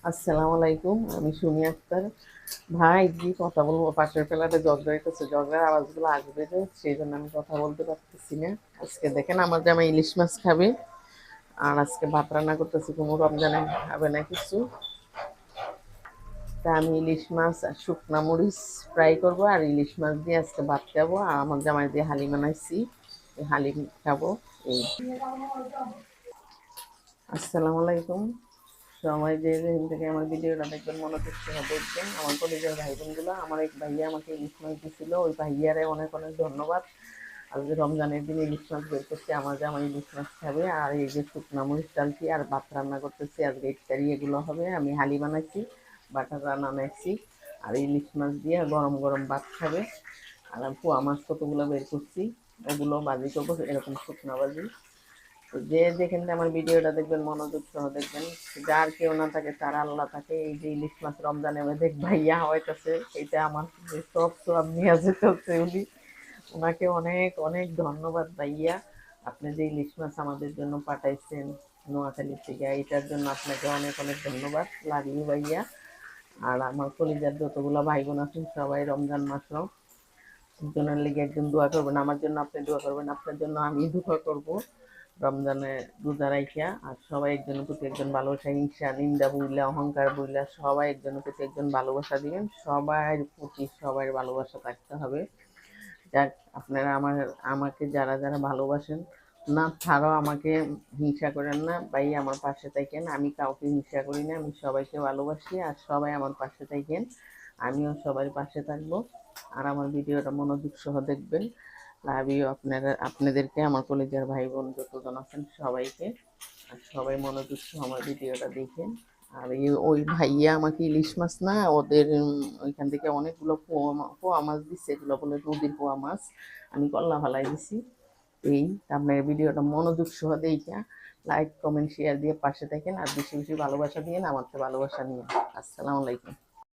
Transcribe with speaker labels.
Speaker 1: আসসালামু আলাইকুম, আমি সুমি আক্তার। ভাই কি কথা বলবো, পাশের ফ্ল্যাটে ঝগড়া হইতেছে, ঝগড়ার আওয়াজগুলো আসবে যে সেই জন্য আমি কথা বলতে পারতেছি না। আজকে দেখেন আমার জামাই ইলিশ মাছ খাবে, আর আজকে ভাত রান্না করতেছি, কোনো রমজানে খাবে না কিছু। তা আমি ইলিশ মাছ আর শুকনা মরিচ ফ্রাই করবো, আর ইলিশ মাছ দিয়ে আজকে ভাত খাবো, আর আমার জামাই দিয়ে হালিম বানাইছি, এই হালিম খাবো। এই আসসালামু আলাইকুম। সবাই যে যেখান থেকে আমার ভিডিওটা দেখবেন মনোযোগ সহ দেখবেন। আমার কলেজের ভাই বোনগুলো, আমার এক ভাইয়া আমাকে ইলিশ মাছ দিছিল, ওই ভাইয়ারে অনেক অনেক ধন্যবাদ। আজকে রমজানের দিন ইলিশ মাছ বের করছি, আমার যে আমার ইলিশ মাছ খাবে। আর এই যে শুকনা মরিচ ডালছি আর ভাত রান্না করতেছি, আজকে ইফতারি এগুলো হবে। আমি হালি বানাইছি, বাটার রান্না বানাইছি, আর ইলিশ মাছ দিয়ে গরম গরম ভাত খাবে। আর আমি পোয়া মাছ কতগুলো বের করছি, ওগুলো বাজি করবো, এরকম শুকনা বাজি। তো যে যেখানে আমার ভিডিওটা দেখবেন মনোযোগ সহ দেখবেন। যার কেউ না থাকে তার আল্লাহ থাকে। এই যে ইলিশ মাছ রমজানে দেখ ভাইয়া হওয়াইতেছে, এটা আমার যে সব নিয়ে যেতে উনি, ওনাকে অনেক অনেক ধন্যবাদ ভাইয়া। আপনি যে ইলিশ মাছ আমাদের জন্য পাঠাইছেন নোয়াখালী থেকে, এটার জন্য আপনাকে অনেক অনেক ধন্যবাদ। লাভ ইউ ভাইয়া। আর আমার কলিজার যতগুলো ভাই বোন আছেন সবাই রমজান মাস একজনের লেগে একজন দোয়া করবেন, আমার জন্য আপনি দোয়া করবেন, আপনার জন্য আমি দোয়া করব। রমজানে রোজা রাখিয়া আর সবাই একজনের প্রতি একজন ভালোবাসা, হিংসা নিন্দা বুইলা অহংকার বুইলা সবাই একজনের প্রতি একজন ভালোবাসা দিবেন। সবার প্রতি সবার ভালোবাসা থাকতে হবে। যাক, আপনারা আমাকে যারা যারা ভালোবাসেন, না ছাড়াও আমাকে হিংসা করেন না ভাই, আমার পাশে থাকেন। আমি কাউকে হিংসা করি না, আমি সবাইকে ভালোবাসি, আর সবাই আমার পাশে থাকেন। আমিও সবার পাশে থাকবো। আর আমার ভিডিওটা মনোযোগ সহ দেখবেন। লাভ ইউ আপনাদেরকে, আমার কলেজের ভাই বোন যতজন আছেন সবাইকে। আর সবাই মনোযোগ সহ আমার ভিডিওটা দেখেন। আর ওই ভাইয়া আমাকে ইলিশ মাছ না, ওদের ওইখান থেকে অনেকগুলো পোয়া মাছ দিচ্ছে, এগুলো বলে নদীর পোয়া মাছ। আমি কল্লা ফালাই দিছি। এই আপনার ভিডিওটা মনোযোগ সহ দেখা লাইক কমেন্ট শেয়ার দিয়ে পাশে থাকেন, আর বেশি বেশি ভালোবাসা দিয়ে আমার তো ভালোবাসা নিয়ে। আসসালামু আলাইকুম।